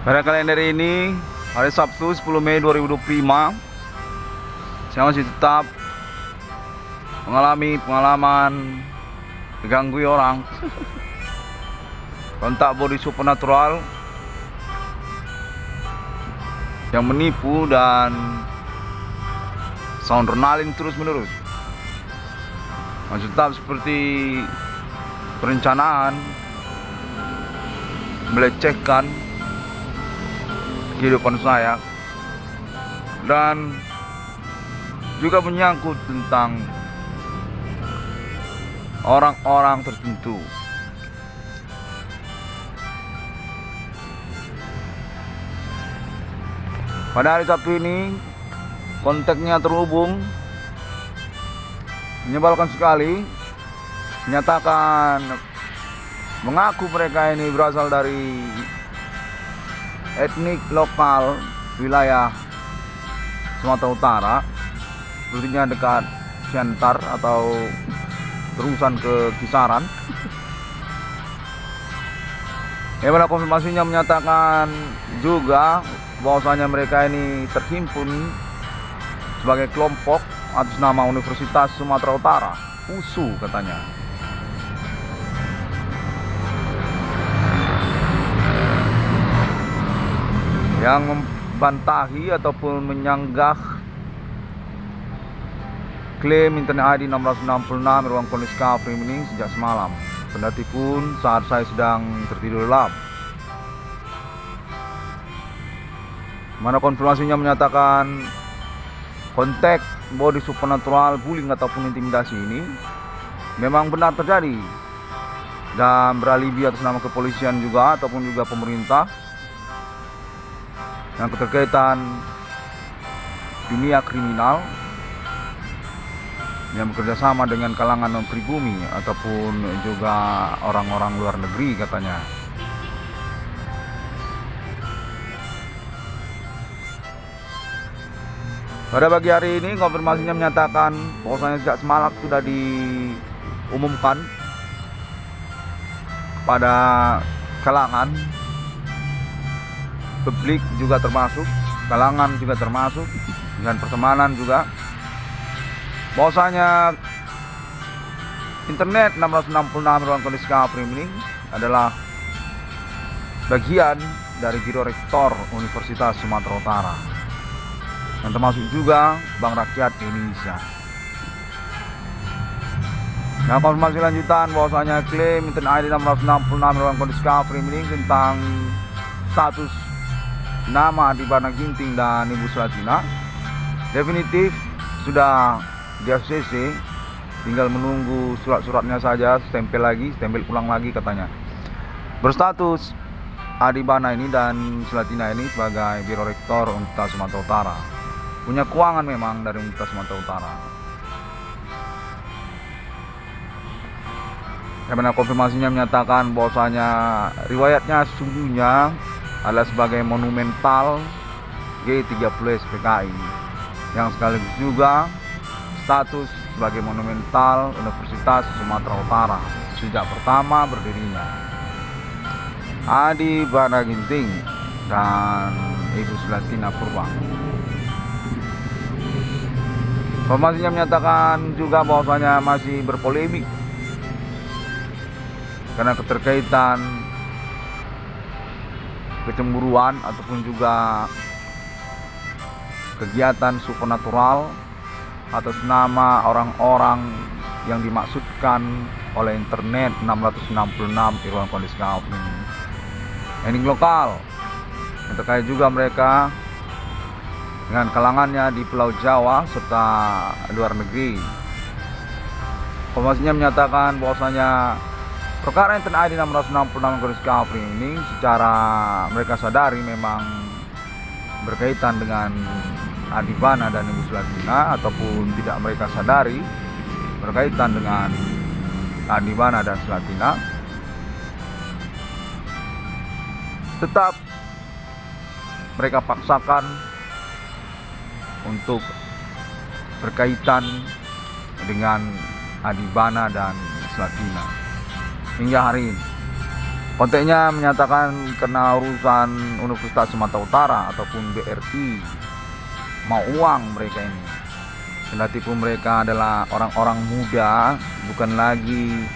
Pada kalender ini, hari Sabtu 10 Mei 2025, saya masih tetap mengalami pengalaman diganggu orang. Kontak body supernatural yang menipu dan sound adrenalin terus menerus. Masih tetap seperti perencanaan melecehkan kehidupan saya dan juga menyangkut tentang orang-orang tertentu. Pada hari Sabtu ini kontaknya terhubung, menyebalkan sekali, menyatakan mengaku mereka ini berasal dari etnik lokal wilayah Sumatera Utara, sepertinya dekat Siantar atau terusan ke Kisaran. Yang mana konfirmasinya menyatakan juga bahwasanya mereka ini terhimpun sebagai kelompok atas nama Universitas Sumatera Utara, USU katanya. Yang membantahi ataupun menyanggah klaim internet ID 666 ruang kondisi Kafrim ini sejak semalam. Kendati pun saat saya sedang tertidur lelap. Mana konfirmasinya menyatakan kontak body supernatural bullying ataupun intimidasi ini memang benar terjadi dan beralibi atas nama kepolisian juga ataupun juga pemerintah yang keterkaitan dunia kriminal yang bekerja sama dengan kalangan non-pribumi ataupun juga orang-orang luar negeri katanya. Pada pagi hari ini konfirmasinya menyatakan bahwasanya sejak semalam sudah diumumkan pada kalangan publik juga termasuk, kalangan juga termasuk, dan pertemanan juga, bahwasanya internet 666 ruang kondisi Kafrim ini adalah bagian dari Biro Rektor Universitas Sumatera Utara yang termasuk juga Bank Rakyat Indonesia. Nah, konfirmasi lanjutan bahwasanya klaim internet ID 666 ruang kondisi Kafrim ini tentang status nama Adibana Ginting dan Ibu Selatina definitif sudah di ACC, tinggal menunggu surat-suratnya saja, stempel ulang lagi katanya. Berstatus Adibana ini dan Selatina ini sebagai Biro Rektor Universitas Sumatera Utara. Punya keuangan memang dari Universitas Sumatera Utara. Karena konfirmasinya menyatakan bahwasanya riwayatnya sesungguhnya adalah sebagai monumental G30 PKI yang sekaligus juga status sebagai monumental Universitas Sumatera Utara sejak pertama berdirinya. Adibana Ginting dan Ibu Selatina Purba. Informasinya menyatakan juga bahwasanya masih berpolemik karena keterkaitan kecemburuan ataupun juga kegiatan supernatural atas nama orang-orang yang dimaksudkan oleh internet 666 di ruang kondisi Kafrim. Ini lokal yang terkait juga mereka dengan kalangannya di Pulau Jawa serta luar negeri. Informasinya menyatakan bahwasanya perkara internet ID 666 kondisi Kafrim ini secara mereka sadari memang berkaitan dengan Adibana dan Ibu Selatina, ataupun tidak mereka sadari berkaitan dengan Adibana dan Selatina, tetap mereka paksakan untuk berkaitan dengan Adibana dan Selatina hingga hari ini. Konteksnya menyatakan karena urusan Universitas Sumatera Utara ataupun BRI mau uang mereka ini. Kendati pun mereka adalah orang-orang muda, bukan lagi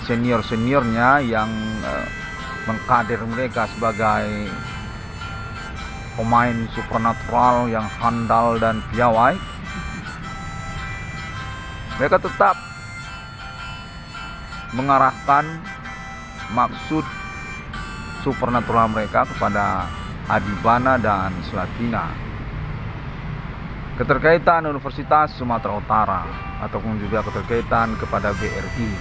senior-seniornya yang mengkader mereka sebagai pemain supernatural yang handal dan piawai. Mereka tetap mengarahkan maksud supernatural mereka kepada Adibana dan Slatina. Keterkaitan Universitas Sumatera Utara ataupun juga keterkaitan kepada BRI.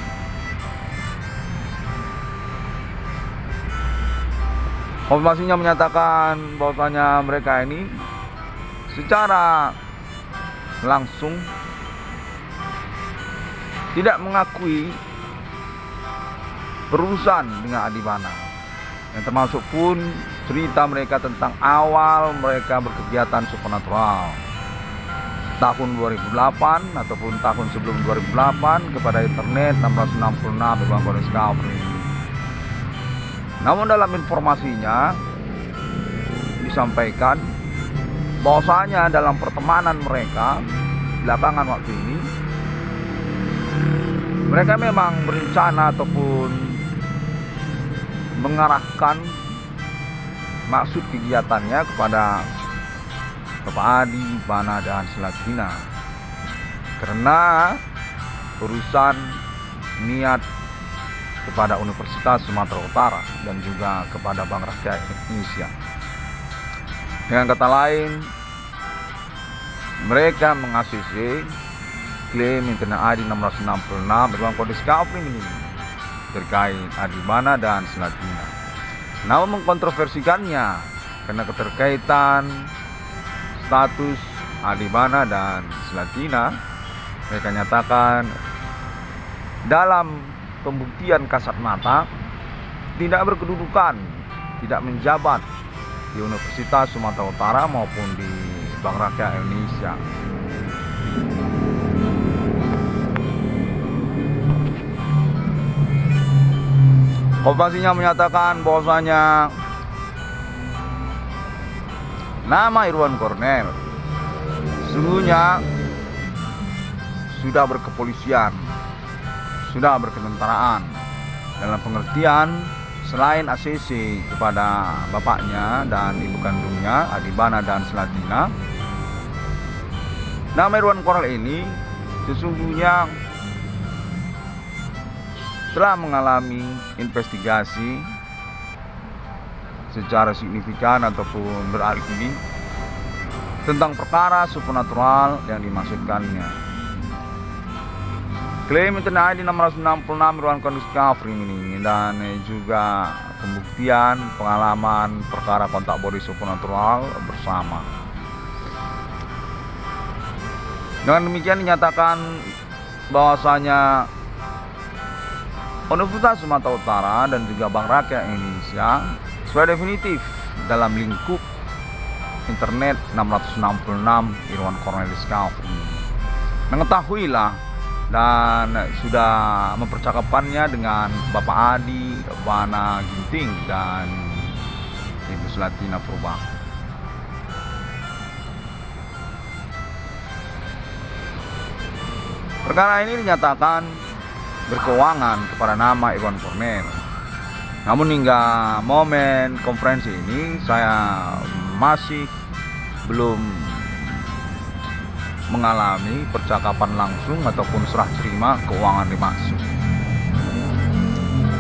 Konfirmasinya menyatakan bahwasanya mereka ini secara langsung tidak mengakui berurusan dengan Adibana, yang termasuk pun cerita mereka tentang awal mereka berkegiatan supernatural tahun 2008 ataupun tahun sebelum 2008 kepada internet 1666 Irwan Discovery. Namun dalam informasinya disampaikan bahwasanya dalam pertemanan mereka belakangan waktu ini mereka memang berencana ataupun mengarahkan maksud kegiatannya kepada Bapak Adibana dan Slatina karena urusan niat kepada Universitas Sumatera Utara dan juga kepada Bank Rakyat Indonesia. Dengan kata lain, mereka mengasisi klaim Internet ID 666 beruang kode Discovery ini terkait Adibana dan Slatina. Namun mengkontroversikannya karena keterkaitan status Adibana dan Slatina, mereka nyatakan dalam pembuktian kasat mata tidak berkedudukan, tidak menjabat di Universitas Sumatera Utara maupun di Bank Rakyat Indonesia. Konfirmasinya menyatakan bahwasanya nama Irwan Cornel sungguhnya sudah berkepolisian, sudah berketentaraan, dalam pengertian selain ACC kepada bapaknya dan ibu kandungnya Adibana dan Slatina, nama Irwan Cornel ini sesungguhnya telah mengalami investigasi secara signifikan ataupun berarti tentang perkara supernatural yang dimaksudkannya. Klaim Internet ID 666 Irwan Discovery ini dan juga pembuktian pengalaman perkara kontak body supernatural bersama. Dengan demikian dinyatakan bahwasanya Universitas Sumatera Utara dan juga Bank Rakyat Indonesia sesuai definitif dalam lingkup Internet 666 Irwan Cornel Discovery. Mengetahuilah dan sudah mempercakapannya dengan Bapak Adibana Ginting dan Ibu Slatina Purba. Perkara ini dinyatakan berkeuangan kepada nama Irwan Cornel. Namun hingga momen konferensi ini saya masih belum mengalami percakapan langsung ataupun serah terima keuangan dimaksud.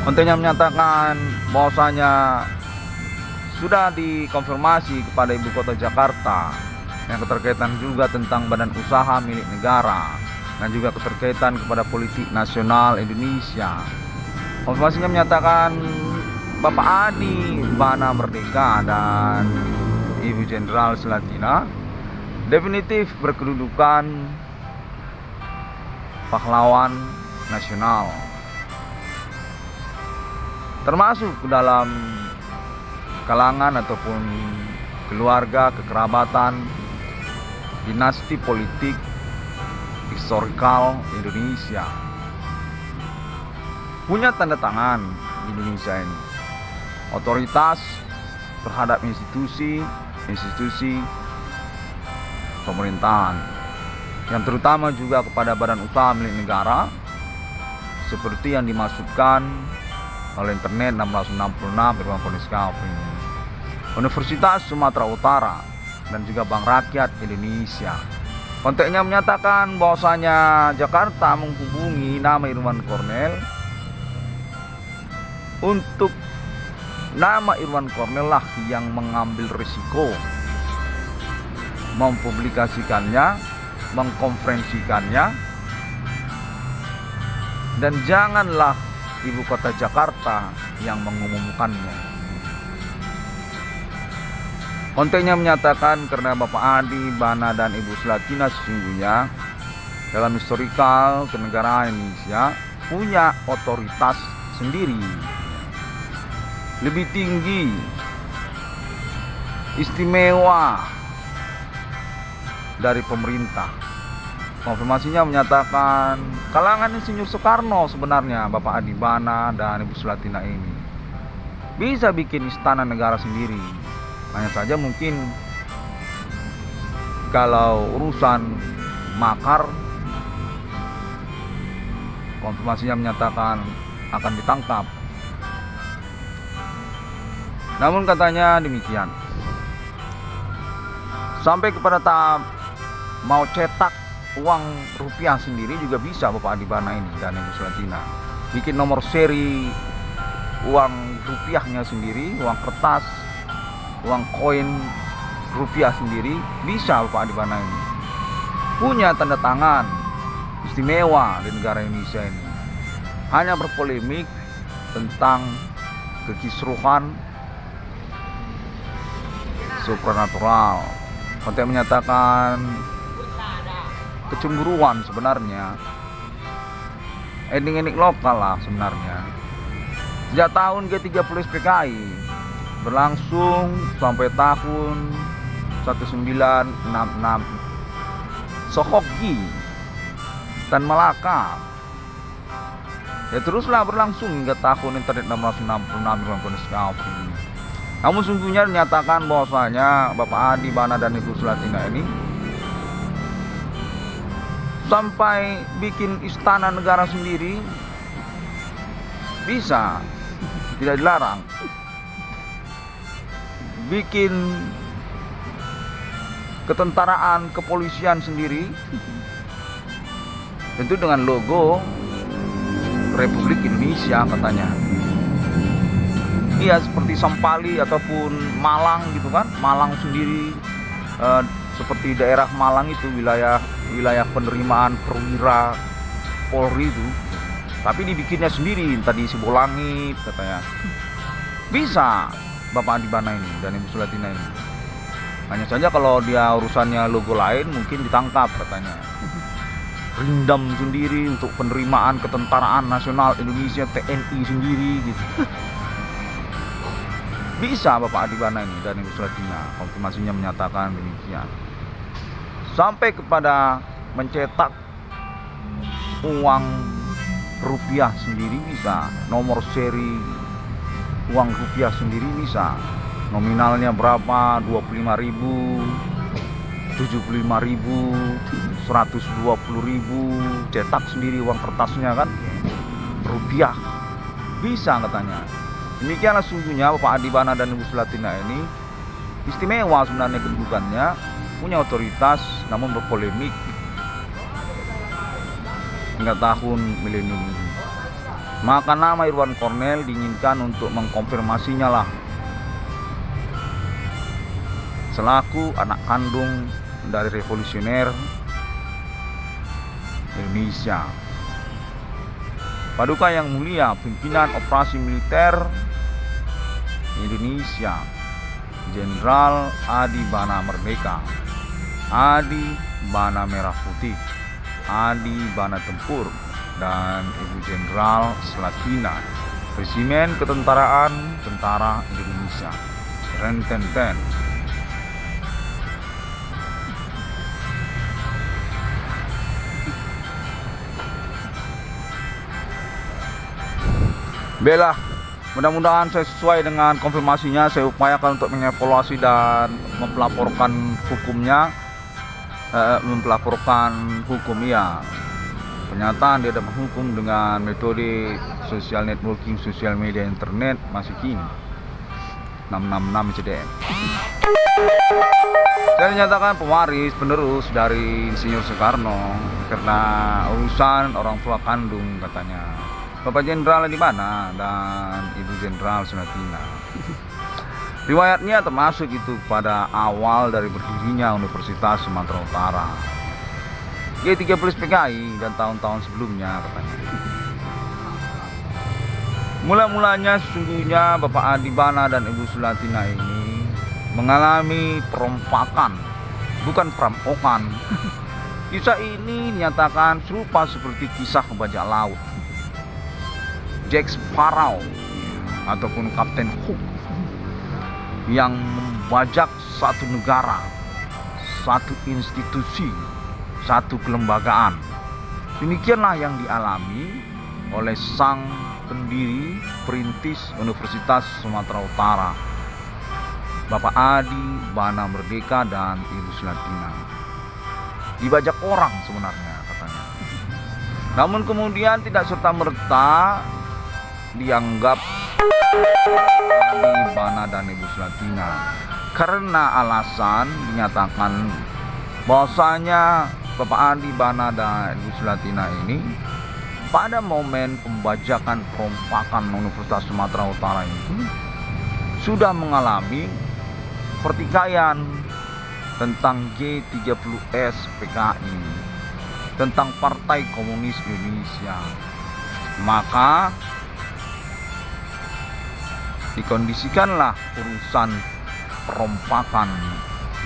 Kontennya menyatakan bahwasanya sudah dikonfirmasi kepada Ibu Kota Jakarta yang keterkaitan juga tentang badan usaha milik negara dan juga keterkaitan kepada politik nasional Indonesia. Konfirmasinya menyatakan Bapak Adibana Merdeka dan Ibu Jenderal Slatina definitif berkedudukan pahlawan nasional, termasuk dalam kalangan ataupun keluarga kekerabatan dinasti politik historikal Indonesia, punya tanda tangan di Indonesia ini. otoritas terhadap institusi pemerintahan, yang terutama juga kepada badan usaha milik negara seperti yang dimaksudkan oleh Internet 666 Irwan Koniskafri, Universitas Sumatera Utara, dan juga Bank Rakyat Indonesia. Konteksnya menyatakan bahwasanya Jakarta menghubungi nama Irwan Cornel untuk nama Irwan Cornel lah yang mengambil risiko mempublikasikannya, mengkonferensikannya, dan janganlah ibu kota Jakarta yang mengumumkannya. Kontennya menyatakan karena Bapak Adi, Bana, dan Ibu Selatina sesungguhnya dalam historikal kenegaraan Indonesia punya otoritas sendiri, lebih tinggi, istimewa dari pemerintah. Konfirmasinya menyatakan kalangan Insinyur Soekarno sebenarnya Bapak Adi Bana dan Ibu Selatina ini bisa bikin istana negara sendiri. Hanya saja mungkin kalau urusan makar, konfirmasinya menyatakan akan ditangkap. Namun katanya demikian, sampai kepada tahap mau cetak uang rupiah sendiri juga bisa Bapak Adi Bana ini dan Ibu Selatina. Bikin nomor seri uang rupiahnya sendiri, uang kertas, uang koin rupiah sendiri bisa Bapak Adi Bana ini. Punya tanda tangan istimewa di negara Indonesia ini. Hanya berpolemik tentang kekisruhan supranatural. Konteks menyatakan kecemburuan sebenarnya ending-ending lokal lah sebenarnya. Sejak tahun ke-30 SPKI berlangsung sampai tahun 1966 Sohoki dan Malaka, ya teruslah berlangsung hingga tahun Internet 666 Irwan Koniskafri. Namun sungguhnya dinyatakan bahwasanya Bapak Adi Bana dan Ibu Selatina ini sampai bikin istana negara sendiri bisa, tidak dilarang. Bikin ketentaraan, kepolisian sendiri, tentu dengan logo Republik Indonesia katanya. Iya, seperti Sampali ataupun Malang gitu kan. Malang sendiri seperti daerah Malang itu wilayah penerimaan perwira Polri itu, tapi dibikinnya sendiri, tadi Sibolangit katanya. Bisa Bapak Adi Bana ini dan Ibu Selatina ini. Hanya saja kalau dia urusannya logo lain mungkin ditangkap katanya. Rindam sendiri untuk penerimaan ketentaraan nasional Indonesia, TNI sendiri gitu. Bisa Bapak Adi Bana ini dan Ibu Selatina, konfirmasinya menyatakan demikian. Sampai kepada mencetak uang rupiah sendiri bisa, nomor seri uang rupiah sendiri bisa. Nominalnya berapa? 25.000, 75.000, 120.000, cetak sendiri uang kertasnya kan, rupiah bisa katanya. Demikianlah sungguhnya Bapak Adi Bana dan Ibu Selatina ini istimewa sebenarnya kedudukannya, punya otoritas, namun berpolemik hingga tahun milenium ini. Maka nama Irwan Cornel diinginkan untuk mengkonfirmasinya lah selaku anak kandung dari revolusioner Indonesia. Paduka yang mulia pimpinan operasi militer Indonesia, Jenderal Adi Bana Merdeka, Adi Bana Merah Putih, Adi Bana Tempur, dan Ibu Jenderal Selatina, Resimen Ketentaraan Tentara Indonesia, Rententen. Bela Mudah-mudahan saya sesuai dengan konfirmasinya. Saya upayakan untuk mengevaluasi dan melaporkan hukumnya, ya. Pernyataan dia dapat menghukum dengan metode social networking, sosial media internet masih kini 666 CDM. Saya dinyatakan pewaris penerus dari Insinyur Soekarno karena urusan orang tua kandung katanya. Bapak Jenderal di mana dan Ibu Jenderal Sunatina. Riwayatnya termasuk itu pada awal dari berdirinya Universitas Sumatera Utara. G30 PKI dan tahun-tahun sebelumnya katanya. Mula-mulanya sesungguhnya Bapak Adi Bana dan Ibu Sulatina ini mengalami perompakan, bukan perampokan. Kisah ini dinyatakan serupa seperti kisah bajak laut Jack Sparrow ataupun Kapten Hook yang membajak satu negara, satu institusi, satu kelembagaan. Demikianlah yang dialami oleh sang pendiri perintis Universitas Sumatera Utara, Bapak Adi Bana Merdeka dan Ibu Sulatina. Dibajak orang sebenarnya katanya. Namun kemudian tidak serta-merta dianggap Adi Bana dan Ibu Sulatina karena alasan dinyatakan bahwasanya Bapak Adi Bana dan Ibu Sulatina ini pada momen pembajakan perompakan Universitas Sumatera Utara itu sudah mengalami pertikaian tentang G30S PKI, tentang Partai Komunis Indonesia. Maka dikondisikanlah urusan perompakan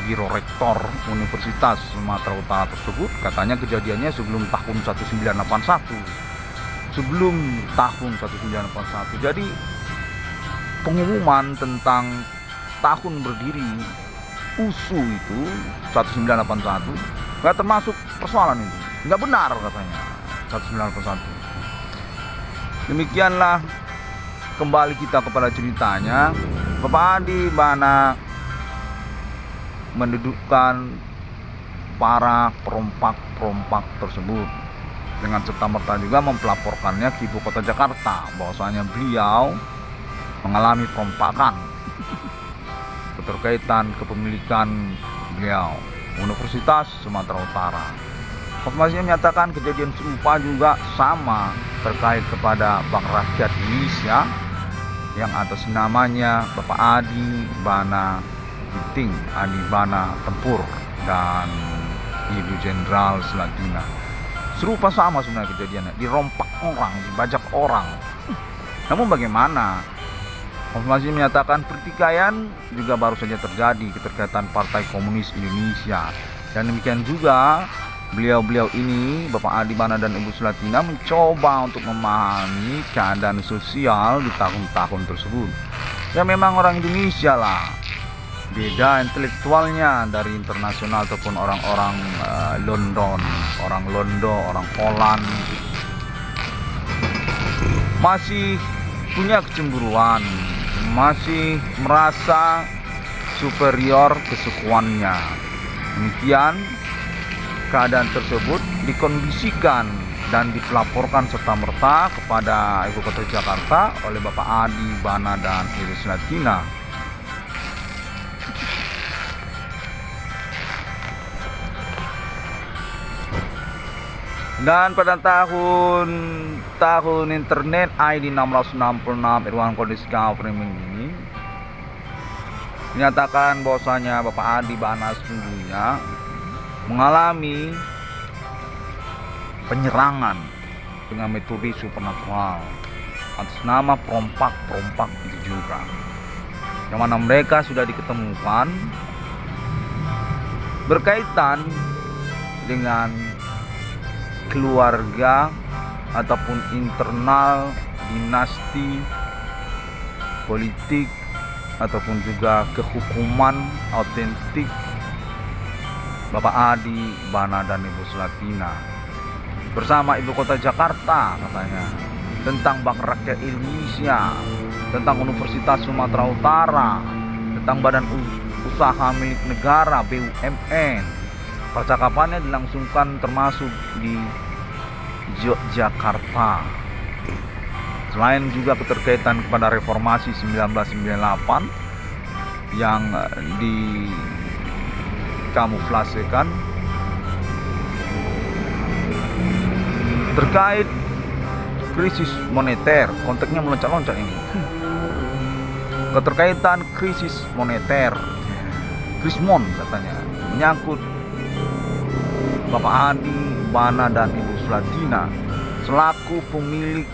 Biro Rektor Universitas Sumatera Utara tersebut. Katanya kejadiannya sebelum tahun 1981. Sebelum tahun 1981. Jadi pengumuman tentang tahun berdiri USU itu 1981 nggak termasuk persoalan itu. Nggak benar katanya 1981. Demikianlah kembali kita kepada ceritanya. Bapak Adi Bana mendudukkan para perompak-perompak tersebut dengan serta-merta juga mempelaporkannya ke Ibu Kota Jakarta bahwasanya beliau mengalami perompakan keterkaitan kepemilikan beliau Universitas Sumatera Utara. Konfirmasinya menyatakan kejadian serupa juga sama terkait kepada Bank Rakyat Indonesia yang atas namanya Bapak Adi Bana Ginting, Adi Bana Tempur dan Ibu Jenderal Sulatina. Serupa sama sebenarnya kejadiannya, dirompak orang, dibajak orang. Namun bagaimana? Konfirmasi menyatakan pertikaian juga baru saja terjadi keterkaitan Partai Komunis Indonesia. Dan demikian juga beliau-beliau ini, Bapak Adi Bana dan Ibu Sulatina, mencoba untuk memahami keadaan sosial di tahun-tahun tersebut. Ya memang orang Indonesia lah, beda intelektualnya dari internasional ataupun orang-orang London, orang Londo, orang Poland. Masih punya kecemburuan, masih merasa superior kesukuannya. Demikian keadaan tersebut dikondisikan dan dipelaporkan serta-merta kepada Ibu Kota Jakarta oleh Bapak Adi Bana dan Ibu Sulatina. Dan pada tahun internet ID 666 Irwan Kode Discovery ini menyatakan bahwasanya Bapak Adi Bana sesungguhnya mengalami penyerangan dengan metode supernatural atas nama perompak-perompak itu juga, yang mana mereka sudah diketemukan berkaitan dengan keluarga ataupun internal dinasti politik ataupun juga kehukuman autentik Bapak Adi Bana dan Ibu Sulatina bersama Ibu Kota Jakarta katanya tentang Bank Rakyat Indonesia tentang Universitas Sumatera Utara, tentang Badan Usaha Milik Negara BUMN. Percakapannya dilangsungkan termasuk di Yogyakarta. Selain juga keterkaitan kepada reformasi 1998 yang dikamuflasekan terkait krisis moneter, konteksnya meloncat-loncat ini. Keterkaitan krisis moneter, Krismon katanya, menyangkut Bapak Adi Bana dan Ibu Sulatina selaku pemilik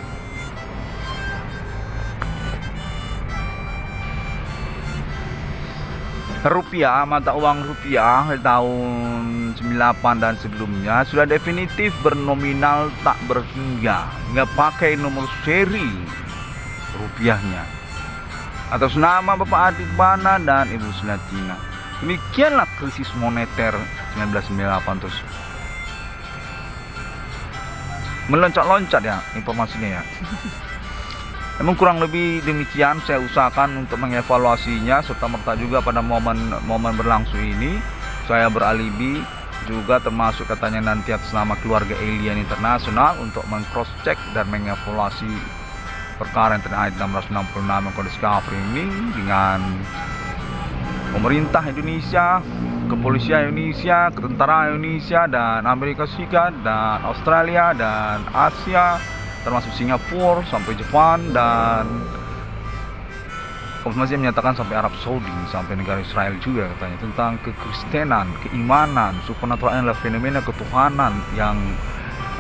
rupiah, mata uang rupiah tahun 98 dan sebelumnya sudah definitif bernominal tak berhingga, nggak pakai nomor seri rupiahnya atas nama Bapak Adi Bana dan Ibu Sulatina. Demikianlah krisis moneter 1998 terus meloncat-loncat ya informasinya ya. Namun kurang lebih demikian saya usahakan untuk mengevaluasinya, serta merta juga pada momen berlangsung ini saya beralibi juga, termasuk katanya nanti atas nama keluarga Alien Internasional untuk meng-cross check dan mengevaluasi perkara yang terkait 666 Kode Discovery ini dengan pemerintah Indonesia, kepolisian Indonesia, ketentaraan Indonesia, dan Amerika Serikat, dan Australia, dan Asia, termasuk Singapura sampai Jepang, dan konfirmasi menyatakan sampai Arab Saudi, sampai negara Israel juga katanya, tentang kekristenan, keimanan, supernatural adalah fenomena ketuhanan yang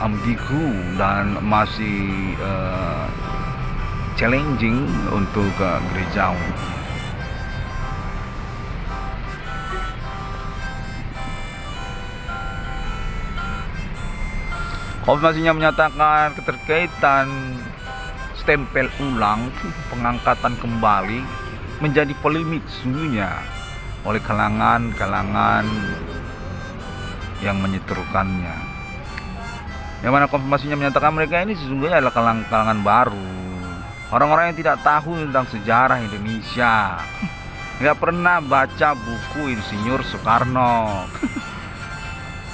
ambigu dan masih challenging untuk gerejawi. Konfirmasinya menyatakan keterkaitan stempel ulang pengangkatan kembali menjadi polemik sesungguhnya oleh kalangan yang menyeterukannya. Yang mana konfirmasinya menyatakan mereka ini sesungguhnya adalah kalangan baru, orang-orang yang tidak tahu tentang sejarah Indonesia, nggak pernah baca buku Insinyur Soekarno,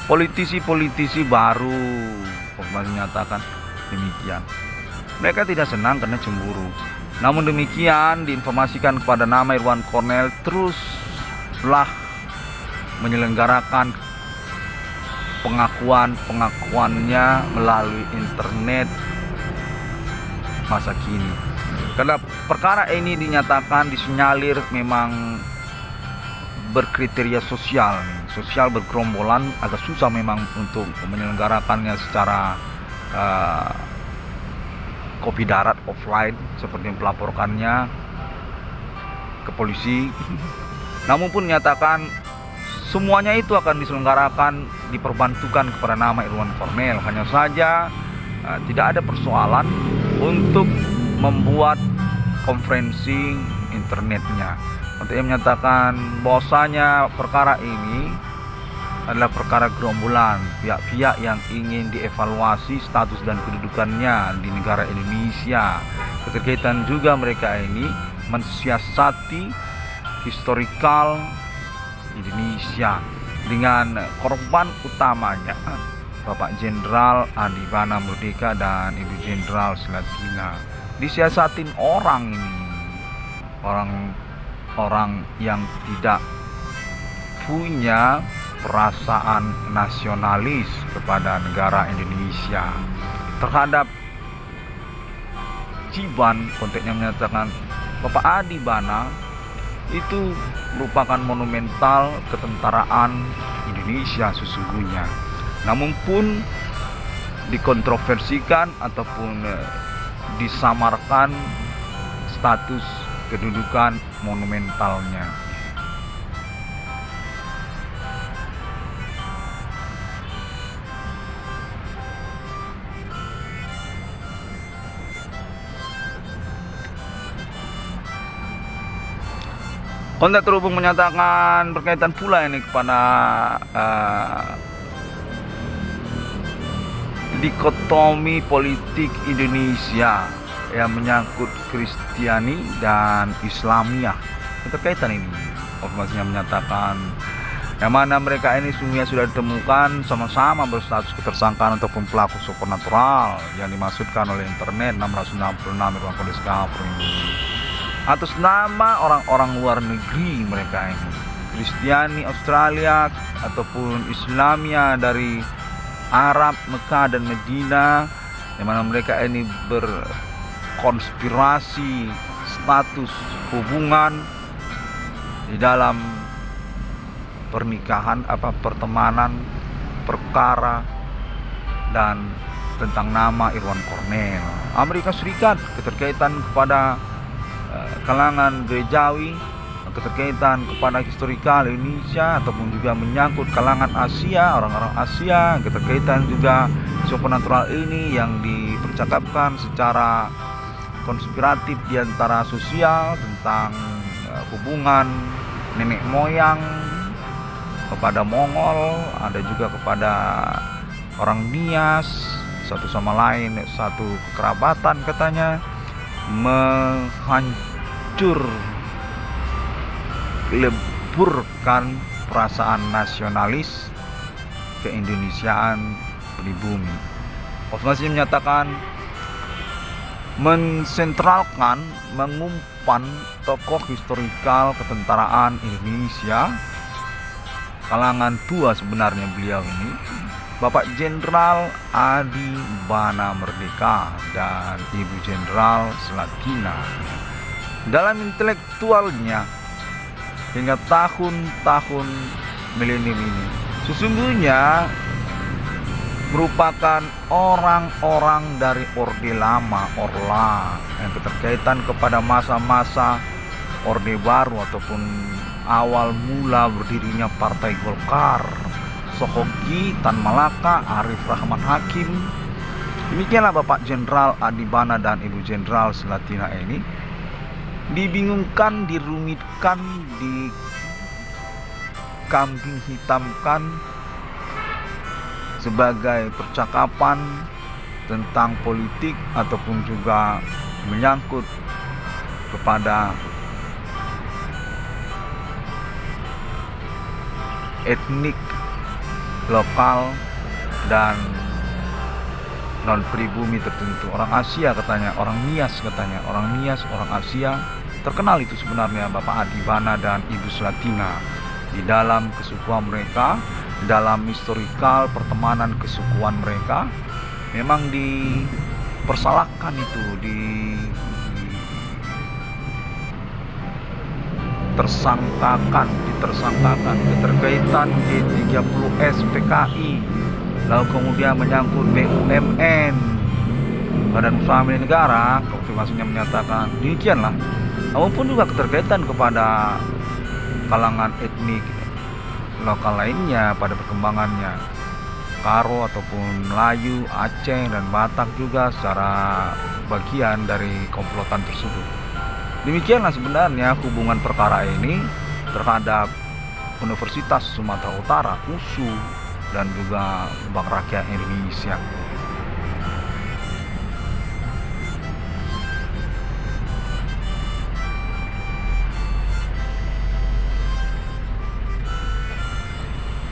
politisi baru. Konfirmasi menyatakan demikian. Mereka tidak senang karena cemburu. Namun demikian diinformasikan kepada nama Irwan Cornell teruslah menyelenggarakan pengakuannya melalui internet masa kini. Karena perkara ini dinyatakan disinyalir memang berkriteria sosial bergerombolan, agak susah memang untuk menyelenggarakannya secara kopi darat offline seperti yang melaporkannya ke polisi. Namun pun menyatakan semuanya itu akan diselenggarakan diperbantukan kepada nama Irwan Cornell. Hanya saja tidak ada persoalan untuk membuat konferensi internetnya. Untuk yang menyatakan bahwasanya perkara ini adalah perkara gerombolan pihak-pihak yang ingin dievaluasi status dan kedudukannya di negara Indonesia. Keterkaitan juga mereka ini mensiasati historikal Indonesia dengan korban utamanya Bapak Jenderal Adi Bana Merdeka dan Ibu Jenderal Sulatina. Disiasatin orang ini, orang yang tidak punya perasaan nasionalis kepada negara Indonesia terhadap Ciban. Konteksnya menyatakan Bapak Adi Bana itu merupakan monumental ketentaraan Indonesia sesungguhnya. Namun pun dikontroversikan ataupun disamarkan status kedudukan monumentalnya. Kontak terhubung menyatakan berkaitan pula ini kepada dikotomi politik Indonesia yang menyangkut Kristiani dan Islamiyah. Keterkaitan ini konfirmasinya menyatakan yang mana mereka ini sungguhnya sudah ditemukan sama-sama berstatus ketersangkaan ataupun pelaku supernatural yang dimaksudkan oleh internet 666 Irwan Kondis Kafri atas nama orang-orang luar negeri mereka ini, Kristiani Australia ataupun Islamia dari Arab, Mekah dan Medina, yang mana mereka ini berkonspirasi status hubungan di dalam pernikahan, pertemanan, perkara dan tentang nama Irwan Cornell. Amerika Serikat keterkaitan kepada kalangan gerejawi, keterkaitan kepada historikal Indonesia ataupun juga menyangkut kalangan Asia, orang-orang Asia, keterkaitan juga supernatural ini yang dipercakapkan secara konspiratif di antara sosial tentang hubungan nenek moyang kepada Mongol, ada juga kepada orang Nias, satu sama lain, satu kekerabatan katanya, leburkan perasaan nasionalis keindonesiaan pribumi. Konfirmasi menyatakan mensentralkan, mengumpan tokoh historikal ketentaraan Indonesia kalangan tua sebenarnya beliau ini, Bapak Jenderal Adi Bana Merdeka dan Ibu Jenderal Slatina. Dalam intelektualnya hingga tahun-tahun milenium ini sesungguhnya merupakan orang-orang dari Orde Lama, Orla, yang keterkaitan kepada masa-masa Orde Baru ataupun awal mula berdirinya Partai Golkar, Sokogi, Tan Malaka, Arif Rahman Hakim. Demikianlah Bapak Jenderal Adi Bana dan Ibu Jenderal Slatina ini dibingungkan, dirumitkan, dikambing hitamkan sebagai percakapan tentang politik ataupun juga menyangkut kepada etnik lokal dan non pribumi tertentu, orang Asia katanya, orang Nias katanya, orang Nias, orang Asia. Terkenal itu sebenarnya Bapak Adi Bana dan Ibu Slatina di dalam kesukuan mereka, dalam historikal pertemanan kesukuan mereka memang dipersalahkan itu, ditersangkakan keterkaitan G30S PKI, lalu kemudian menyangkut BUMN, Badan Usaha Milik Negara. Konfirmasinya menyatakan demikianlah. Namun pun juga keterkaitan kepada kalangan etnik lokal lainnya pada perkembangannya, Karo ataupun Melayu, Aceh dan Batak juga secara bagian dari komplotan tersebut. Demikianlah sebenarnya hubungan perkara ini terhadap Universitas Sumatera Utara, USU, dan juga Bank Rakyat Indonesia.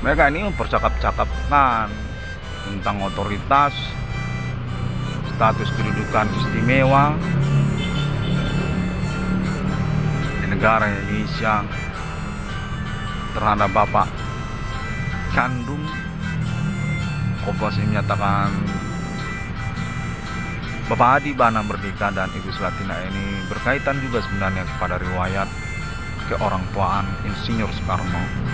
Mereka ini mempercakap-cakapkan tentang otoritas, status kedudukan istimewa negara Indonesia terhadap Bapak kandung. Kompas menyatakan Bapak Adi Bana Merdeka dan Ibu Slatina ini berkaitan juga sebenarnya kepada riwayat keorangtuaan Insinyur Soekarno.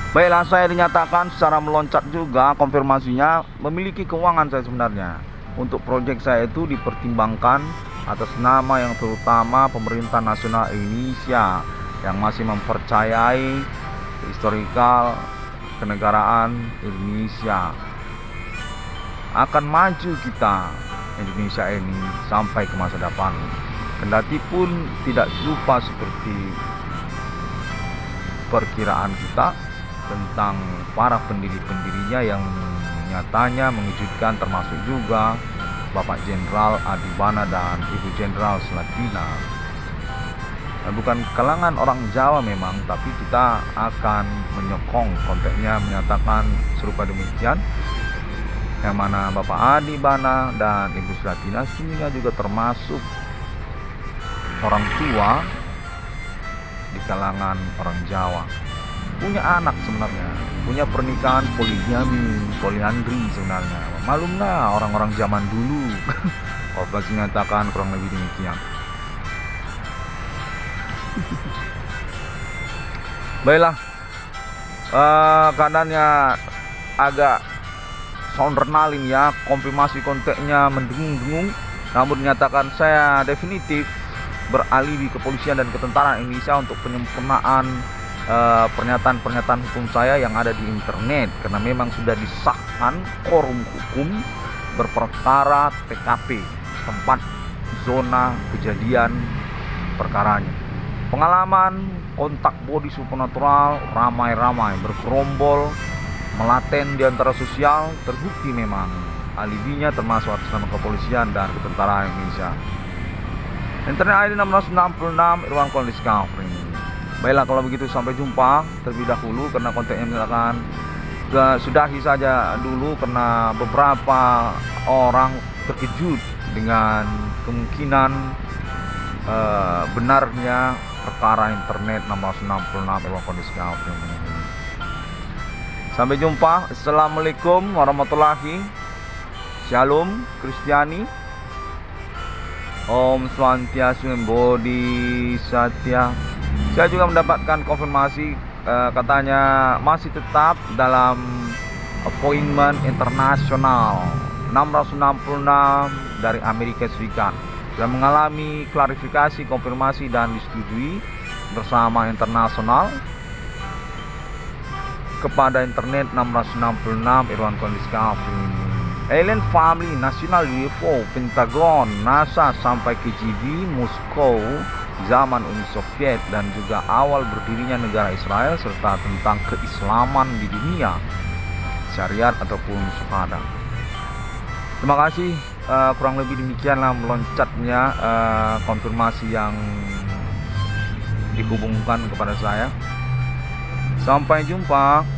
Baiklah, saya dinyatakan secara meloncat juga konfirmasinya memiliki keuangan saya sebenarnya. Untuk proyek saya itu dipertimbangkan atas nama yang terutama Pemerintah Nasional Indonesia yang masih mempercayai historikal kenegaraan Indonesia. Akan maju kita Indonesia ini sampai ke masa depan. Kendati pun tidak serupa seperti perkiraan kita tentang para pendiri-pendirinya yang nyatanya mengejutkan, termasuk juga Bapak Jenderal Adibana dan Ibu Jenderal Slatina. Bukan kalangan orang Jawa memang, tapi kita akan menyokong kontennya menyatakan serupa demikian, yang mana Bapak Adibana dan Ibu Slatina sehingga juga termasuk orang tua di kalangan orang Jawa, punya anak sebenarnya, punya pernikahan poliandri sebenarnya. Malumlah orang-orang zaman dulu. Kalau menyatakan kurang lebih demikian. Baiklah, keadaannya agak soundernalin ya, konfirmasi kontaknya mendengung-dengung, namun menyatakan saya definitif beralih di kepolisian dan ketentaraan Indonesia untuk penyempurnaan pernyataan-pernyataan hukum saya yang ada di internet, karena memang sudah disahkan quorum hukum berperkara TKP, tempat zona kejadian perkaranya. Pengalaman kontak body supernatural ramai-ramai bergerombol melaten di antara sosial, terbukti memang alibinya termasuk atas nama kepolisian dan ketentaraan Indonesia. Internet ID 666 Irwan Call Discovery. Baiklah, kalau begitu sampai jumpa terlebih dahulu, karena kontennya misalkan sudahi saja dulu karena beberapa orang terkejut dengan kemungkinan benarnya perkara internet 666 Irwan Call Discovery. Sampai jumpa. Assalamualaikum warahmatullahi. Shalom Kristiani. Om Swantiastu Bodhisatya. Saya juga mendapatkan konfirmasi, katanya masih tetap dalam appointment internasional 666 dari Amerika Serikat. Sudah mengalami klarifikasi, konfirmasi dan disetujui bersama internasional kepada internet 666 Irwan Call Discovery. Alien Family, National UFO, Pentagon, NASA sampai KGB, Moskow, zaman Uni Soviet dan juga awal berdirinya negara Israel, serta tentang keislaman di dunia, syariat ataupun syahada. Terima kasih, kurang lebih demikianlah meloncatnya konfirmasi yang dihubungkan kepada saya. Sampai jumpa.